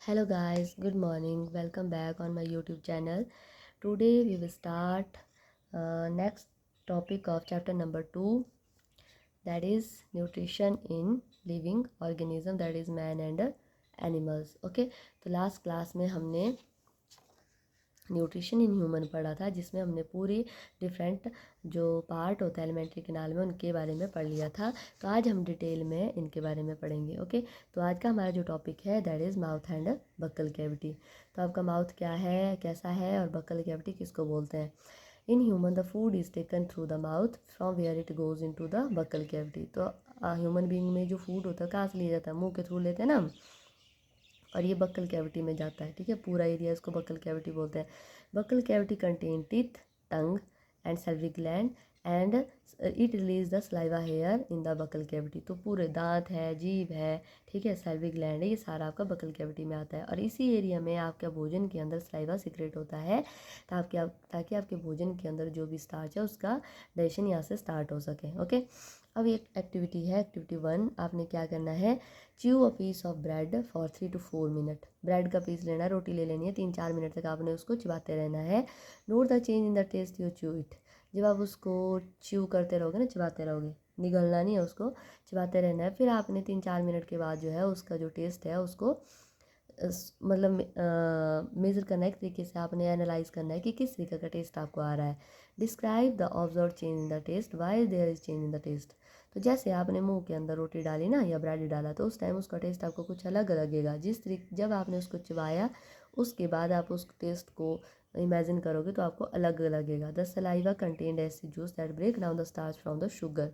Hello guys, good morning. Welcome back on my YouTube channel. Today we will start next topic of chapter number 2, that is nutrition in living organism, that is man and animals. Okay, तो last class में हमने nutrition in human पढ़ा था, जिसमें हमने पूरी different जो part होता है एलिमेंट्री कैनाल में उनके बारे में पढ़ लिया था। तो आज हम डिटेल में इनके बारे में पढ़ेंगे। ओके, तो आज का हमारा जो टॉपिक है that is mouth and buckle cavity. तो आपका माउथ क्या है, कैसा है, और बक्कल कैविटी किसको बोलते हैं। In human the food is taken through the mouth from where it goes into the buccal cavity. तो ह्यूमन बींग में जो फूड होता है कहाँ से लिया जाता है, मुँह के थ्रू लेते हैं ना, और ये बक्कल कैविटी में जाता है। ठीक है, पूरा एरिया इसको बक्कल कैविटी बोलते हैं। Buccal cavity contain teeth, tongue and salivary gland and it release the saliva here in the buccal cavity. तो पूरे दांत है, जीभ है, ठीक है, सैल्विक ग्लैंड है, ये सारा आपका बक्कल कैविटी में आता है। और इसी एरिया में आपका भोजन के अंदर सलाइवा सीक्रेट होता है ताकि आपके भोजन के अंदर जो भी स्टार्च है उसका डाइजेशन यहाँ से स्टार्ट हो सके। ओके, अब एक एक्टिविटी है, एक्टिविटी 1। आपने क्या करना है, chew a piece of bread for 3 to 4 minute. Bread का पीस लेना है, रोटी ले लेनी है, 3-4 मिनट तक आपने उसको चिबाते रहना है। Note the change in the taste you chew it. जब आप उसको च्यू करते रहोगे ना, चिबाते रहोगे, निगलना नहीं है, उसको चिबाते रहना है। फिर आपने 3-4 मिनट के बाद जो है उसका जो टेस्ट है उसको मतलब मेज़र करना है, एक तरीके से आपने एनालाइज करना है कि किस तरीके का टेस्ट आपको आ रहा है। Describe the observe change in the taste, why there is change in the taste. तो जैसे आपने मुंह के अंदर रोटी डाली ना या ब्रेड डाला, तो उस टाइम उसका टेस्ट आपको कुछ अलग लगेगा। जिस तरीके जब आपने उसको चबाया उसके बाद आप उस टेस्ट को इमेजिन करोगे तो आपको अलग लगेगा। The saliva contained acid juice that break down the starch from the sugar.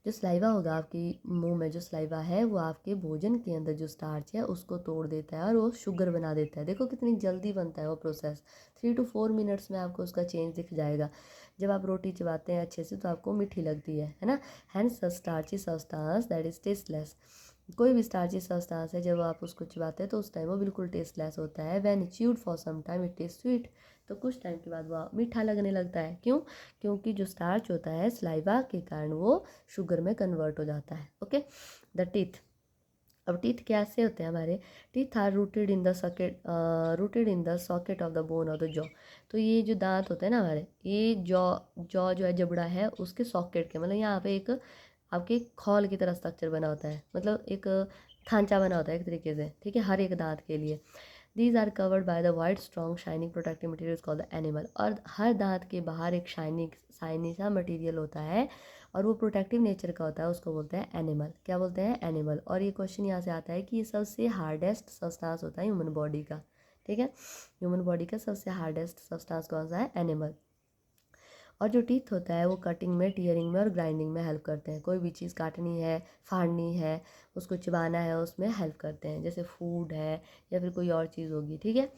जो सलाइवा होगा आपकी मुंह में, जो सलाइवा है वो आपके भोजन के अंदर जो स्टार्च है उसको तोड़ देता है और वो शुगर बना देता है। देखो कितनी जल्दी बनता है वो प्रोसेस, 3 to 4 मिनट्स में आपको उसका चेंज दिख जाएगा। जब आप रोटी चबाते हैं अच्छे से तो आपको मीठी लगती है ना। Hence starchy substance that is tasteless. कोई भी स्टार्ची सब्सटेंस है जब आप उसको चबाते हैं तो उस टाइम वो बिल्कुल टेस्टलेस होता है। When chewed for some time it taste sweet. तो कुछ टाइम के बाद वो मीठा लगने लगता है। क्यों? क्योंकि जो स्टार्च होता है सलाइवा के कारण वो शुगर में कन्वर्ट हो जाता है। Okay, the teeth. अब टीथ कैसे होते हैं हमारे, teeth are rooted in the socket of the bone of the jaw. तो ये जो दांत होते हैं ना हमारे, ये जॉ जो है, जबड़ा है, उसके सॉकेट के, मतलब यहाँ पे एक आपके खौल की तरह स्ट्रक्चर बना होता है, मतलब एक खांचा बना होता है एक तरीके से। ठीक है, हर एक दांत के लिए। These are covered by the white strong shining protective material called the enamel. और हर दांत के बाहर एक शाइनी सा मटेरियल होता है और वो प्रोटेक्टिव नेचर का होता है, उसको बोलते हैं एनिमल। क्या बोलते हैं? एनिमल। और ये क्वेश्चन यहाँ से आता है कि ये सबसे हार्डेस्ट सब्सटेंस होता है ह्यूमन बॉडी का। ठीक है, ह्यूमन बॉडी का सबसे हार्डेस्ट सब्सटेंस कौन सा है? एनिमल। और जो टीथ होता है वो कटिंग में, टीयरिंग में और ग्राइंडिंग में हेल्प करते हैं। कोई भी चीज़ काटनी है, फाड़नी है, उसको चबाना है, उसमें हेल्प करते हैं, जैसे फूड है या फिर कोई और चीज़ होगी। ठीक है,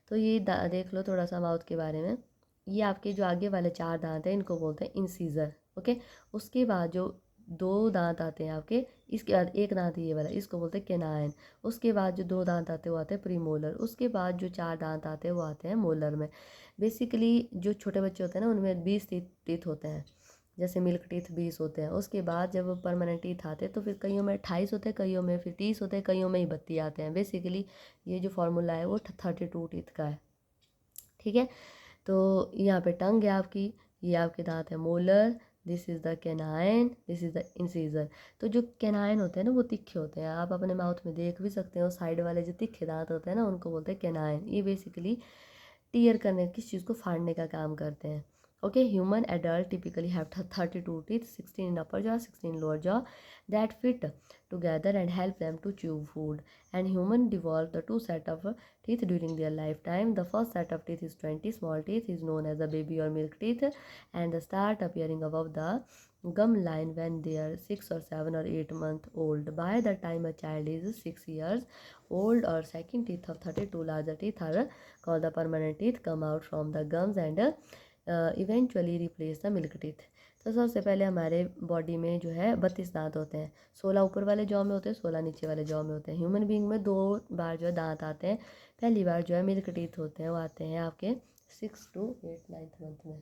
तो ये देख लो थोड़ा सा माउथ के बारे में। ये आपके जो आगे वाले 4 दांत हैं इनको बोलते हैं इंसीजर। ओके, उसके बाद जो 2 दांत आते हैं आपके, इसके बाद एक दांत ये वाला, इसको बोलते हैं केनाइन। उसके बाद जो 2 दांत आते हैं वो आते हैं प्रीमोलर। उसके बाद जो 4 दांत आते हैं वो आते हैं मोलर में। बेसिकली जो छोटे बच्चे होते हैं ना उनमें 20 टीथ होते हैं, जैसे मिल्क टीथ 20 होते हैं। उसके बाद जब परमानेंट टीथ आते हैं तो फिर कईयों में 28 होते हैं, कईयों में फिर 30 होते हैं, कईयों में ही 32 आते हैं। बेसिकली ये जो फार्मूला है वो 32 टीथ का है। ठीक है, तो यहाँ पे टंग है आपकी, ये आपके दांत है molar, this is the canine, this is the incisor. तो जो कैनाइन होते हैं ना वो तिखे होते हैं, आप अपने माउथ में देख भी सकते हो। साइड वाले जो तिखे दांत होते हैं ना उनको बोलते हैं कैनाइन। ये बेसिकली टीयर करने, किस चीज़ को फाड़ने का काम करते हैं। Okay, human adult typically have 32 teeth, 16 in upper jaw, 16 lower jaw, that fit together and help them to chew food. And human develop the 2 set of teeth during their lifetime. The first set of teeth is 20 small teeth, is known as the baby or milk teeth, and they start appearing above the gum line when they are 6 or 7 or 8 months old. By the time a child is 6 years old, or second teeth of 32 larger teeth are called the permanent teeth come out from the gums and eventually replace the milk teeth. तो सबसे पहले हमारे body में जो है 32 दांत होते हैं, 16 ऊपर वाले जॉ में होते हैं, 16 नीचे वाले जॉ में होते हैं। ह्यूमन बींग में 2 बार जो है दांत आते हैं। पहली बार जो है मिल्क टीथ होते हैं, वो आते हैं आपके 6 to 8 9th मंथ में।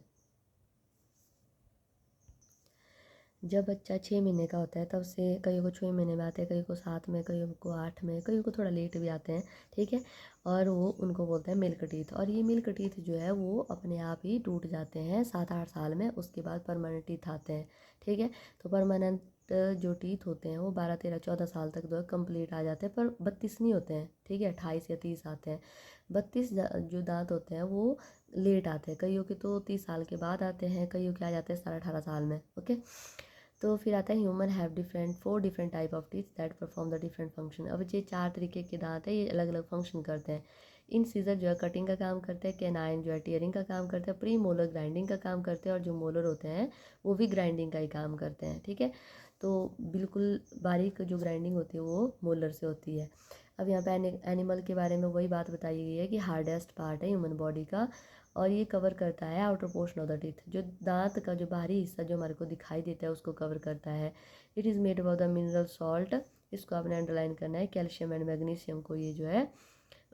जब बच्चा 6 महीने का होता है तब से कई को 6 महीने में आते हैं, कई को 7 में, कई को 8 में, कई को थोड़ा लेट भी आते हैं, ठीक है। और वो उनको बोलते हैं मिल्क टीथ। और ये मिल्क टीथ जो है वो अपने आप ही टूट जाते हैं 7-8 साल में, उसके बाद परमानेंट टीथ आते हैं, ठीक है। तो परमानेंट जो टीथ होते हैं वो 12-13-14 साल तक जो है कंप्लीट आ जाते हैं, पर 32 नहीं होते हैं, ठीक है, 28 या 30 आते हैं। 32 जो दांत होते हैं वो लेट आते हैं, कईयों के तो 30 साल के बाद आते हैं, कईयों के आ जाते हैं 17-18 साल में, ओके। तो फिर आता है human have different 4 different type of teeth that perform the different function. अब ये 4 तरीके के दांत है, ये अलग अलग फंक्शन करते हैं। इन सीजर जो है कटिंग का काम करते हैं, कैनाइन जो है टीयरिंग का काम करते हैं, प्री मोलर ग्राइंडिंग का काम करते हैं, और जो मोलर होते हैं वो भी ग्राइंडिंग का ही काम करते हैं, ठीक है। तो बिल्कुल बारीक जो ग्राइंडिंग होती है वो मोलर से होती है। अब यहाँ पे एनिमल के बारे में वही बात बताई गई है कि हार्डेस्ट पार्ट है ह्यूमन बॉडी का, और ये कवर करता है outer portion of the teeth, जो दांत का जो बाहरी हिस्सा जो हमारे को दिखाई देता है उसको कवर करता है। It is made of the mineral salt, इसको आपने अंडरलाइन करना है, कैल्शियम एंड मैग्नीशियम को ये जो है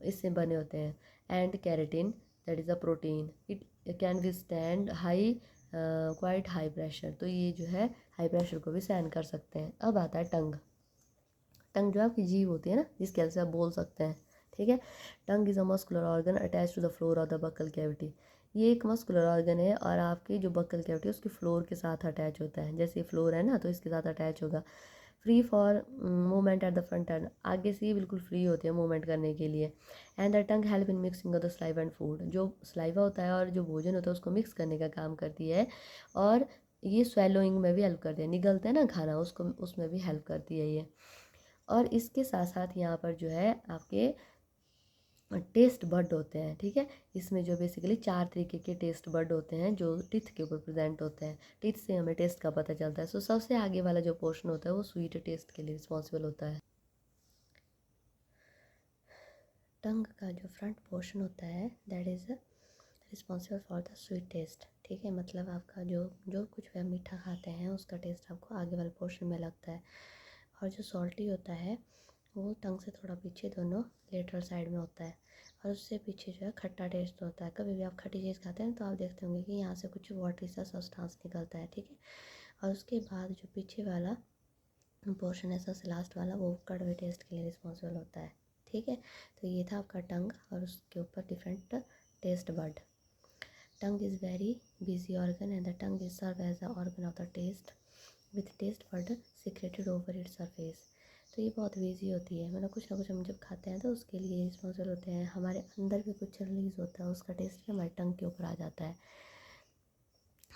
इससे बने होते हैं। And keratin that is a protein, it can withstand high quite high pressure, तो ये जो है हाई प्रेशर को भी सहन कर सकते हैं। अब आता है टंग। टंग जो आपकी जीभ होती है ना, जिसके वजह से आप बोल सकते हैं, ठीक है। Tongue is a muscular organ attach to the floor of the buccal cavity. ये एक मस्कुलर ऑर्गन है और आपकी जो बकल कैविटी है उसकी फ्लोर के साथ अटैच होता है, जैसे फ्लोर है ना तो इसके साथ अटैच होगा। Free for movement at the front end, आगे से ही बिल्कुल फ्री होती है मूवमेंट करने के लिए। And the tongue help in mixing of the saliva and food, जो स्लाइवा होता है और जो भोजन होता है उसको मिक्स करने का काम करती है। और ये स्वेलोइंग में भी हेल्प करती है, निगलते हैं ना खाना उसको, उसमें भी हेल्प करती है ये। और इसके साथ साथ यहाँ पर जो है आपके टेस्ट बड होते हैं, ठीक है। इसमें जो बेसिकली 4 तरीके के टेस्ट बड होते हैं जो टीथ के ऊपर प्रेजेंट होते हैं। टीथ से हमें टेस्ट का पता चलता है। सो सबसे आगे वाला जो पोर्शन होता है वो स्वीट टेस्ट के लिए रिस्पॉन्सिबल होता है। टंग का जो फ्रंट पोर्शन होता है that is responsible for the sweet taste, ठीक है। मतलब आपका जो जो कुछ भी आप मीठा खाते हैं उसका टेस्ट आपको आगे वाले पोर्शन में लगता है। और जो सॉल्टी होता है वो टंग से थोड़ा पीछे दोनों लेटरल साइड में होता है, और उससे पीछे जो है खट्टा टेस्ट होता है। कभी भी आप खट्टी चीज़ खाते हैं तो आप देखते होंगे कि यहाँ से कुछ वाटरी सा सब्सटेंस निकलता है, ठीक है। और उसके बाद जो पीछे वाला पोर्शन है सबसे लास्ट वाला, वो कड़वे टेस्ट के लिए रिस्पॉन्सिबल होता है, ठीक है। तो ये था आपका टंग और उसके ऊपर different taste bud. Tongue is very busy organ and the tongue is serve as the organ of the taste with taste bud secreted over its surface. तो ये बहुत बिजी होती है, मतलब कुछ ना कुछ हम जब खाते हैं तो उसके लिए रिस्पॉन्सिबल होते हैं। हमारे अंदर भी कुछ रिलीज़ होता है, उसका टेस्ट भी हमारे टंग के ऊपर आ जाता है।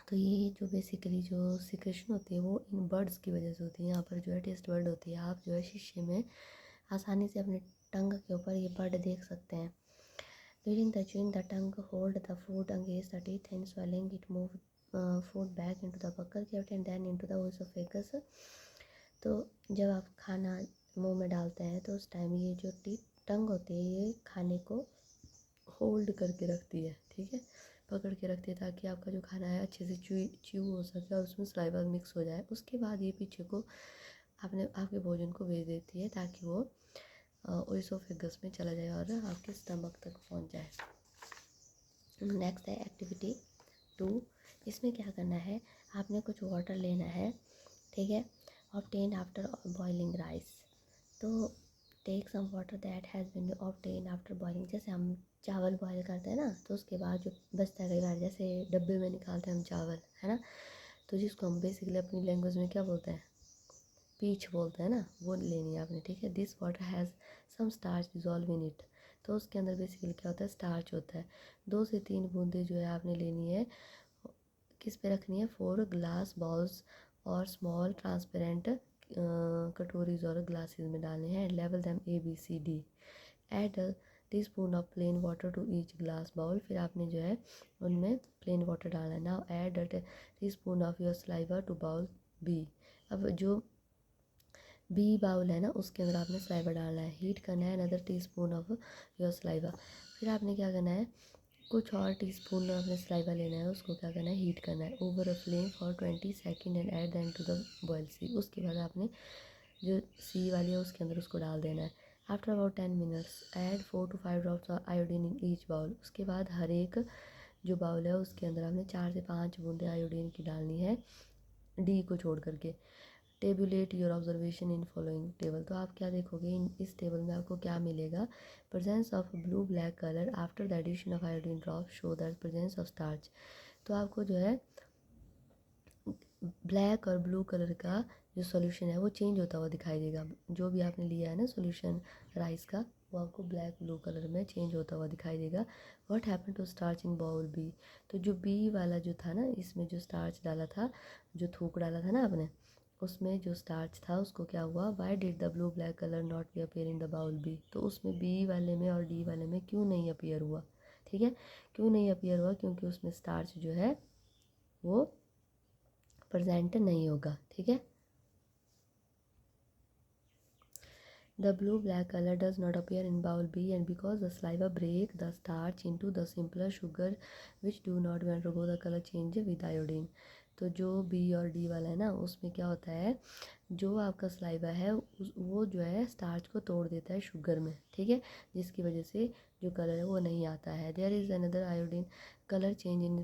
तो ये जो बेसिकली जो सिक्रेशन होती है वो इन बर्ड्स की वजह से होती है। यहाँ पर जो है टेस्ट बर्ड होती है, आप जो है शीशे में आसानी से अपने टंग के ऊपर ये बर्ड देख सकते हैं। During the chewing the tongue hold the food against the teeth and swallowing it move food back into the buccal cavity and then into the oesophagus. तो जब आप खाना मुंह में डालते हैं तो उस टाइम ये जो टंग होती है ये खाने को होल्ड करके रखती है, ठीक है, पकड़ के रखती है, ताकि आपका जो खाना है अच्छे से च्यू हो सके और उसमें सलाइवा मिक्स हो जाए। उसके बाद ये पीछे को आपने आपके भोजन को भेज देती है ताकि वो ओइसोफेगस में चला जाए और आपके स्टमक तक पहुंच जाए। नेक्स्ट है एक्टिविटी 2। इसमें क्या करना है, आपने कुछ वाटर लेना है, ठीक है, ऑब्टेन आफ्टर बॉइलिंग राइस। तो take some water that has been obtain after boiling. जैसे हम चावल बॉयल करते हैं ना तो उसके बाद जो बचता है, कई बार जैसे डब्बे में निकालते हैं हम चावल, है ना, तो जिसको हम बेसिकली अपनी लैंग्वेज में क्या बोलते हैं, पीच बोलते हैं ना, वो लेनी है आपने, ठीक है। This water has some starch dissolve in it. तो उसके अंदर बेसिकली क्या होता है, स्टार्च होता है। 2 से 3 बूंदे जो है आपने लेनी है, किस पे रखनी है, 4 ग्लास बॉल्स और स्मॉल ट्रांसपेरेंट कटोरीज और ग्लासेस में डालने हैं। लेवल them ABCD। Add teaspoon of plain water to each glass bowl. फिर आपने जो है उनमें प्लेन वाटर डालना है। Now add teaspoon of your saliva to bowl B। अब जो B बाउल है ना उसके अंदर आपने सलाइवा डालना है, हीट करना है another tea spoon of your saliva. फिर आपने क्या करना है, कुछ और टीस्पून अपने सलाइवा लेना है, उसको क्या करना है, हीट करना है over a flame for 20 second and add then to the boil see. उसके बाद आपने जो सी वाली है उसके अंदर उसको डाल देना है। After about 10 minutes add 4 to 5 drops of iodine in each bowl. उसके बाद हर एक जो बाउल है उसके अंदर आपने 4 से 5 बूंदे आयोडीन की डालनी है। डी को छोड़ करके। Tablet your observation in following table, तो आप क्या देखोगे इस टेबल में आपको क्या मिलेगा। Presence of blue black colour after the addition of iodine drop show that presence of starch. तो आपको जो है ब्लैक और ब्लू कलर का जो सॉल्यूशन है वो चेंज होता हुआ दिखाई देगा। जो भी आपने लिया है ना सॉल्यूशन राइस का, वो आपको ब्लैक ब्लू कलर में चेंज होता हुआ दिखाई देगा। What happen to starch in bowl B, तो जो बी वाला जो था ना, इसमें जो स्टार्च डाला था, जो थूक डाला था ना आपने, उसमें जो स्टार्च था उसको क्या हुआ, why did the blue black colour not be appear in the bowl B, तो उसमें बी वाले में और डी वाले में क्यों नहीं अपीयर हुआ। ठीक है, क्यों नहीं अपीयर हुआ, क्योंकि उसमें स्टार्च जो है वो प्रेजेंट नहीं होगा। ठीक है, the blue black color does not appear in bowl B, and because the saliva break the starch into the simpler sugar which do not undergo the color change with iodine। तो जो B और D वाला है ना, उसमें क्या होता है, जो आपका सलाइवा है वो जो है स्टार्च को तोड़ देता है शुगर में। ठीक है, जिसकी वजह से जो कलर है वो नहीं आता है। There is another iodine colour change in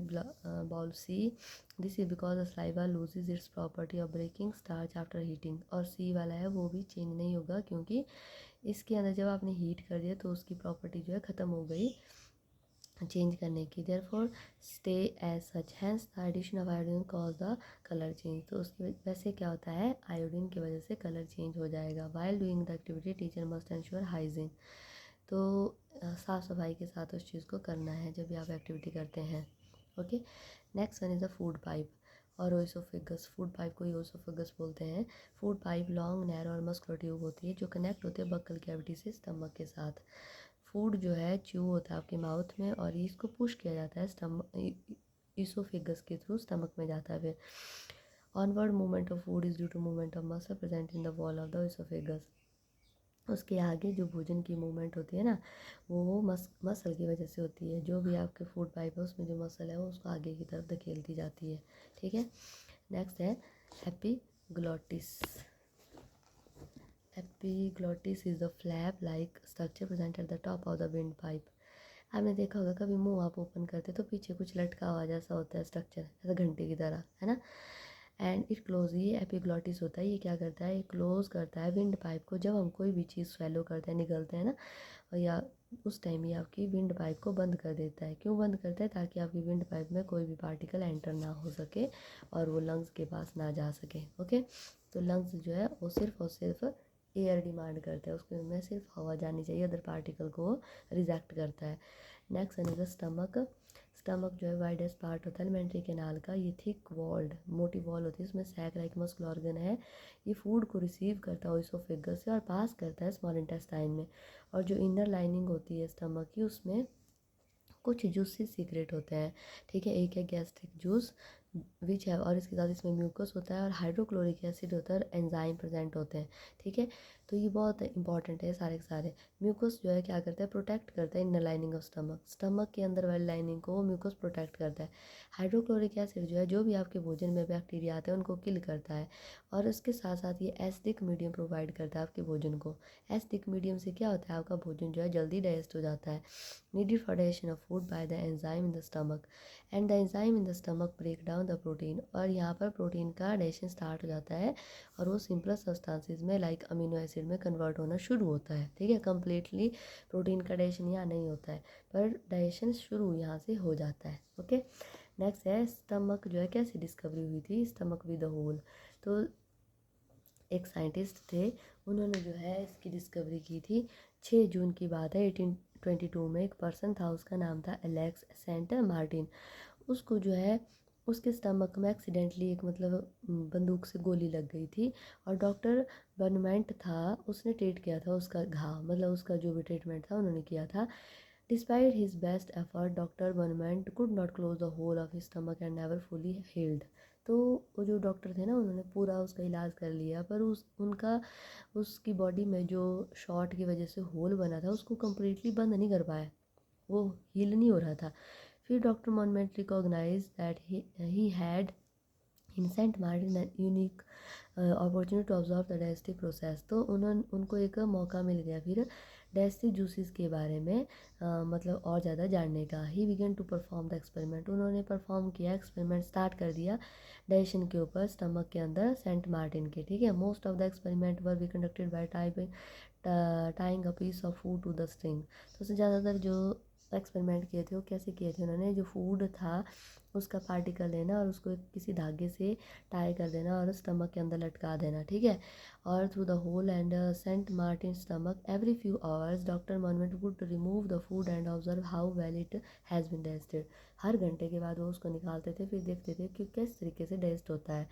bowl C, this is because the saliva loses its property of breaking starch after heating. और सी वाला है वो भी चेंज नहीं होगा, क्योंकि इसके अंदर जब आपने हीट कर दिया तो उसकी प्रॉपर्टी जो है ख़त्म हो गई चेंज करने की। Therefore stay as such, hence the addition of iodine cause the colour change. तो उसकी वैसे क्या होता है, आयोडीन की वजह से कलर चेंज हो जाएगा। While doing the activity teacher must ensure hygiene, तो साफ़ सफाई के साथ उस चीज़ को करना है जब भी आप एक्टिविटी करते हैं। Okay, next one is the food pipe और ओइसोफेगस। फूड पाइप को ओइसोफेगस बोलते हैं। फूड पाइप लॉन्ग नैरो और मस्कुलर ट्यूब होती है जो कनेक्ट होते हैं बक्कल कैविटी से स्टमक के साथ। फूड जो है च्यू होता है आपके माउथ में और इसको पुश किया जाता है स्टमक इसोफेगस के थ्रू स्टमक में जाता है। फिर onward movement of food is due to movement of muscle present in the wall of the oesophagus. उसके आगे जो भोजन की मूवमेंट होती है ना, वो मसल की वजह से होती है। जो भी आपके फूड पाइप है उसमें जो मसल है वो उसको आगे की तरफ धकेलती जाती है। ठीक है, नेक्स्ट है epiglottis. Epiglottis is the flap like structure present at the top of the wind pipe. आपने देखा होगा कभी मुंह आप ओपन करते तो पीछे कुछ लटका हुआ जैसा होता है स्ट्रक्चर, जैसा घंटे की तरह, है ना। एंड इट क्लोज, ये एपिग्लॉटिस होता है, ये क्या करता है, ये क्लोज करता है विंड पाइप को। जब हम कोई भी चीज़ स्वेलो करते हैं, निगलते हैं ना, और या उस टाइम ये आपकी विंड पाइप को बंद कर देता है। क्यों बंद करता है, ताकि आपकी विंड पाइप में कोई भी पार्टिकल एंटर ना हो सके और वो लंग्स के पास ना जा सके। ओके, तो लंग्स जो है वो सिर्फ और सिर्फ एयर डिमांड करता है, उसके में सिर्फ हवा जानी चाहिए, अदर पार्टिकल को रिजेक्ट करता है। नेक्स्ट है स्टमक। स्टमक जो है वाइडेस्ट पार्ट होता है एलिमेंट्री कैनाल का, ये थिक वॉल्ड मोटी वॉल होती है, इसमें सैक लाइक मस्कुलर ऑर्गन है। ये फूड को रिसीव करता है ओइसोफेगस से और पास करता है स्मॉल इंटेस्टाइन में। और जो इनर लाइनिंग होती है स्टमक की, उसमें कुछ जूसेस सीक्रेट होते हैं। ठीक है, एक है गैस्ट्रिक जूस विच है, और इसके साथ इसमें म्यूकस होता है और हाइड्रोक्लोरिक एसिड होता है और एंजाइम प्रेजेंट होते हैं। ठीक है, तो ये बहुत इंपॉर्टेंट है सारे के सारे। म्यूकस जो है क्या करता है, प्रोटेक्ट करता है inner lining of stomach, stomach के अंदर वाली लाइनिंग को म्यूकस प्रोटेक्ट करता है। हाइड्रोक्लोरिक एसिड जो है जो भी आपके भोजन में बैक्टीरिया आते हैं उनको किल करता है, और इसके साथ साथ ये एसिडिक मीडियम प्रोवाइड करता है आपके भोजन को। एसिडिक मीडियम से क्या होता है, आपका भोजन जो है जल्दी डाइजेस्ट हो जाता है। Needed for digestion of food by the enzyme in the stomach, and the enzyme in the stomach break down the protein, और यहाँ पर प्रोटीन का डाइजेशन स्टार्ट हो जाता है और वो सिंपल सब्सटेंसेस में लाइक अमीनो एसिड में कन्वर्ट होना शुरू होता है। ठीक है, कम्प्लीटली प्रोटीन का डाइजेशन यहाँ नहीं होता है, पर डाइजेशन शुरू यहाँ से हो जाता है। ओके, नेक्स्ट है स्टमक जो है कैसे डिस्कवरी हुई थी, स्टमक विद द होल। तो एक साइंटिस्ट थे, उन्होंने जो है इसकी डिस्कवरी की थी। 6 जून की बात है 1822 में। एक पर्सन था, उसका नाम था एलेक्स सेंट मार्टिन। उसको जो है उसके स्टमक में एक्सीडेंटली एक मतलब बंदूक से गोली लग गई थी, और डॉक्टर बर्नमेंट था, उसने ट्रीट किया था उसका घाव, मतलब उसका जो भी ट्रीटमेंट था उन्होंने किया था। Despite his best effort doctor Beaumont could not close the hole of his stomach and never fully healed. तो वो जो डॉक्टर थे ना, उन्होंने पूरा उसका इलाज कर लिया, पर उसकी बॉडी में जो शॉट की वजह से होल बना था उसको कम्प्लीटली बंद नहीं कर पाया, वो हील नहीं हो रहा था। फिर doctor Beaumont recognise that he had in Saint Martin unique opportunity to observe the digestive process. तो उनको एक मौका मिल गया फिर डाइजेस्टिव जूसेस के बारे में मतलब और ज़्यादा जानने का। He began to perform the experiment, उन्होंने परफॉर्म किया, एक्सपेरिमेंट स्टार्ट कर दिया डाइजेशन के ऊपर स्टमक के अंदर सेंट मार्टिन के, ठीक है। Most of the experiment were be conducted by tying a piece of food to the string. तो उसने ज़्यादातर जो एक्सपेरिमेंट किए थे वो कैसे किए थे, उन्होंने जो फूड था उसका पार्टिकल लेना और उसको किसी धागे से टाई कर देना और स्टमक के अंदर लटका देना, ठीक है। और through the hole and Saint Martin stomach every few hours doctor Beaumont would remove the food and observe how well it has been digested. हर घंटे के बाद वो उसको निकालते थे, फिर देखते थे कि किस तरीके से डाइजेस्ट होता है।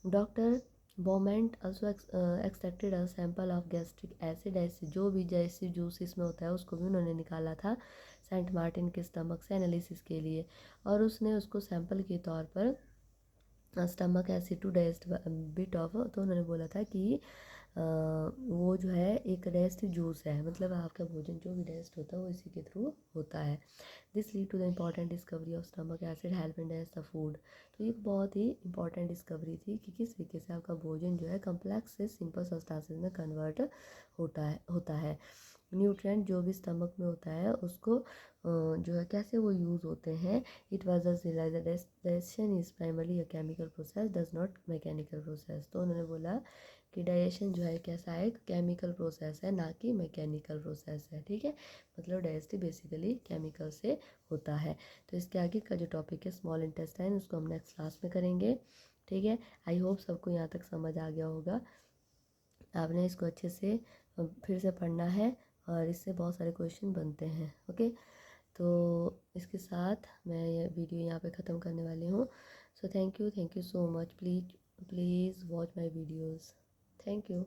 Doctor Beaumont also extracted a sample of gastric acid, ऐसे जो भी जैसे जूस इसमें होता है उसको भी उन्होंने निकाला था सेंट मार्टिन के स्टमक से एनालिसिस के लिए, और उसने उसको सैंपल के तौर पर stomach acid to digest bit of, तो उन्होंने बोला था कि वो जो है एक डाइजेस्ट जूस है, मतलब आपका भोजन जो भी डाइजेस्ट होता है वो इसी के थ्रू होता है। This lead to the important discovery of stomach acid help in digest the food. तो ये बहुत ही इंपॉर्टेंट डिस्कवरी थी कि किस तरीके से आपका भोजन जो है कम्प्लेक्स से सिंपल सब्सटेंसेस में कन्वर्ट होता है। न्यूट्रिएंट जो भी स्टमक में होता है उसको जो है कैसे वो यूज़ होते हैं। It was a realise digestion is primarily a chemical process does not mechanical process. तो उन्होंने बोला कि डाइजेशन जो है कैसा है, एक केमिकल प्रोसेस है ना कि मैकेनिकल प्रोसेस है, ठीक है। मतलब डाइजेस्टिव बेसिकली केमिकल से होता है। तो इसके आगे का जो टॉपिक है स्मॉल इंटेस्टाइन, उसको हम नेक्स्ट क्लास में करेंगे, ठीक है। आई होप सबको यहाँ तक समझ आ गया होगा। आपने इसको अच्छे से फिर से पढ़ना है और इससे बहुत सारे क्वेश्चन बनते हैं, ओके। तो इसके साथ मैं ये वीडियो यहाँ पे ख़त्म करने वाली हूँ। So thank you so much, please watch my videos, thank you.